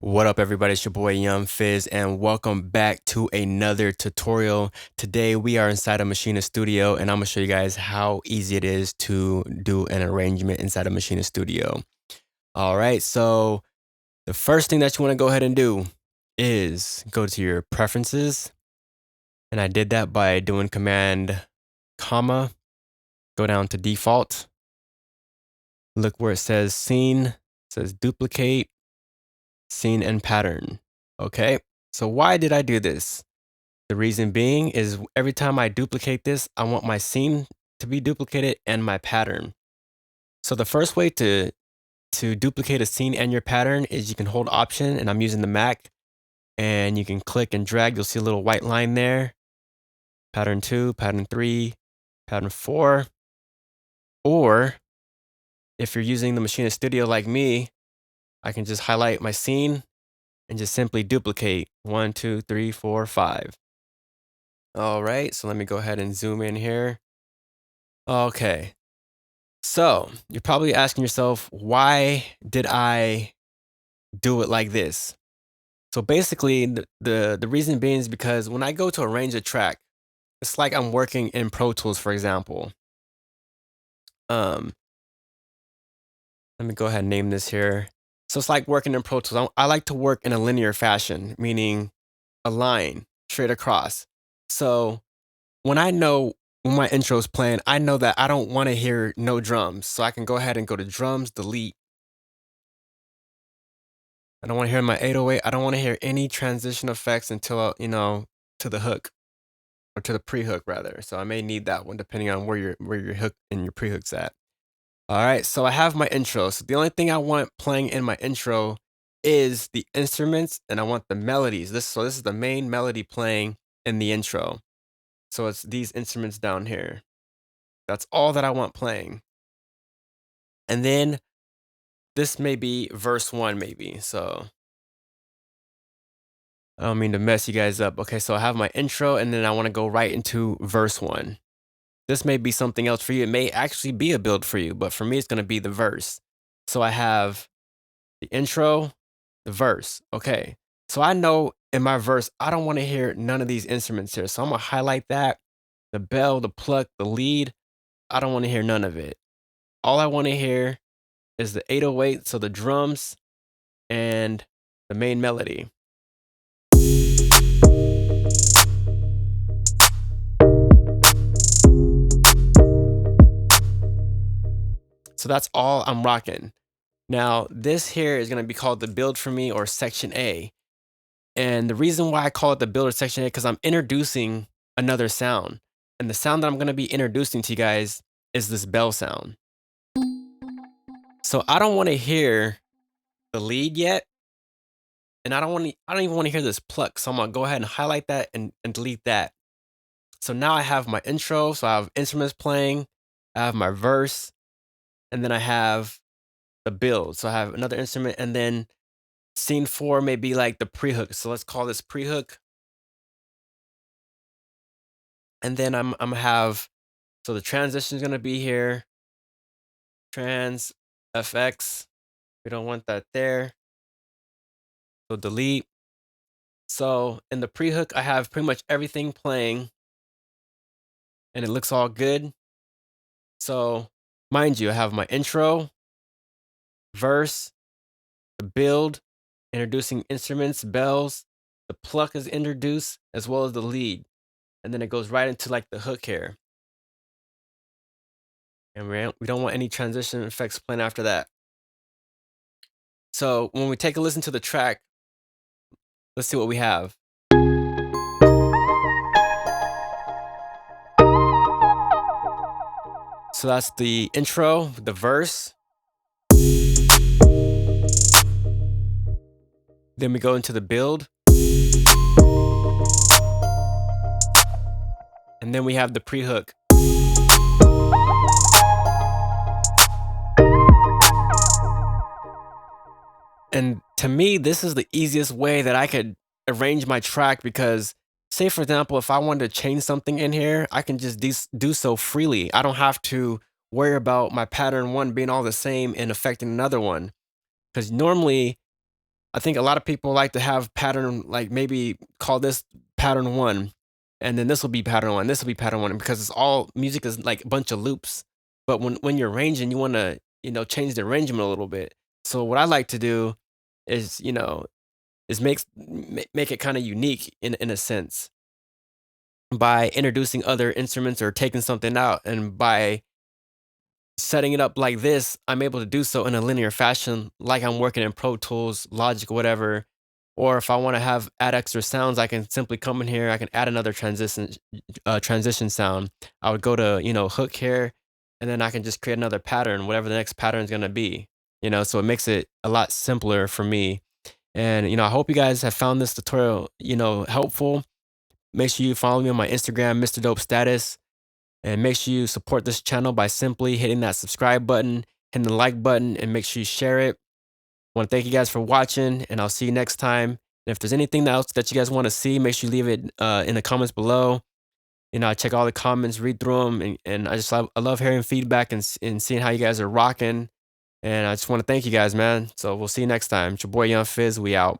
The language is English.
What up, everybody? It's your boy Young Fizz, and welcome back to another tutorial. Today we are inside a Maschine studio, and I'm gonna show you guys how easy it is to do an arrangement inside a Maschine studio. All right, so the first thing that you want to go ahead and do is go to your preferences, and I did that by doing Command comma, go down to default, look where it says scene, it says duplicate, scene and pattern. Okay, so why did I do this? The reason being is every time I duplicate this, I want my scene to be duplicated and my pattern. So the first way to duplicate a scene and your pattern is you can hold Option, and I'm using the Mac, and you can click and drag. You'll see a little white line there. Pattern 2, pattern 3, pattern 4. Or if you're using the Maschine Studio like me, I can just highlight my scene and just simply duplicate 1, 2, 3, 4, 5. All right, so let me go ahead and zoom in here. Okay, so you're probably asking yourself, why did I do it like this? So basically, the reason being is because when I go to arrange a track, it's like I'm working in Pro Tools, for example. Um, Let me go ahead and name this here. So it's like working in Pro Tools. I like to work in a linear fashion, meaning a line straight across. So when I know when my intro is playing, I know that I don't want to hear no drums. So I can go ahead and go to drums, delete. I don't want to hear my 808. I don't want to hear any transition effects until, to the hook or to the pre-hook rather. So I may need that one depending on where your hook and your pre-hook's at. All right, so I have my intro. So the only thing I want playing in my intro is the instruments, and I want the melodies. This is the main melody playing in the intro. So it's these instruments down here. That's all that I want playing. And then this may be verse 1 maybe. So I don't mean to mess you guys up. Okay, so I have my intro, and then I want to go right into verse 1. This may be something else for you. It may actually be a build for you, but for me, it's going to be the verse. So I have the intro, the verse. Okay, so I know in my verse, I don't want to hear none of these instruments here. So I'm going to highlight that. The bell, the pluck, the lead. I don't want to hear none of it. All I want to hear is the 808, so the drums and the main melody. So that's all I'm rocking. Now, this here is going to be called the build for me, or section A. And the reason why I call it the build or section A, because I'm introducing another sound. And the sound that I'm going to be introducing to you guys is this bell sound. So I don't want to hear the lead yet. And I don't even want to hear this pluck. So I'm going to go ahead and highlight that and delete that. So now I have my intro. So I have instruments playing. I have my verse. And then I have the build. So I have another instrument, and then scene 4 may be like the pre-hook. So let's call this pre-hook. And then I'm gonna have, so the transition is gonna be here. Trans FX. We don't want that there. So delete. So in the pre-hook, I have pretty much everything playing, and it looks all good. So mind you, I have my intro, verse, the build, introducing instruments, bells, the pluck is introduced, as well as the lead. And then it goes right into like the hook here. And we don't want any transition effects playing after that. So when we take a listen to the track, let's see what we have. So that's the intro, the verse. Then we go into the build. And then we have the pre-hook. And to me, this is the easiest way that I could arrange my track, because say, for example, if I wanted to change something in here, I can just do so freely. I don't have to worry about my pattern 1 being all the same and affecting another one. Because normally I think a lot of people like to have pattern, like maybe call this pattern one, and then this will be pattern one, this will be pattern one, because it's all music is like a bunch of loops. But when you're arranging, you want to change the arrangement a little bit. So what I like to do is make it kind of unique in a sense by introducing other instruments or taking something out, and by setting it up like this, I'm able to do so in a linear fashion, like I'm working in Pro Tools, Logic, whatever. Or if I want to have add extra sounds, I can simply come in here. I can add another transition sound. I would go to hook here, and then I can just create another pattern, whatever the next pattern is gonna be. So it makes it a lot simpler for me. And I hope you guys have found this tutorial helpful. Make sure you follow me on my Instagram, mr.dopestatus. And make sure you support this channel by simply hitting that subscribe button, hitting the like button, and make sure you share it. I want to thank you guys for watching, and I'll see you next time. And if there's anything else that you guys want to see, make sure you leave it in the comments below. I check all the comments, read through them, and I love hearing feedback and seeing how you guys are rocking. And I just want to thank you guys, man. So we'll see you next time. It's your boy Young Fizz. We out.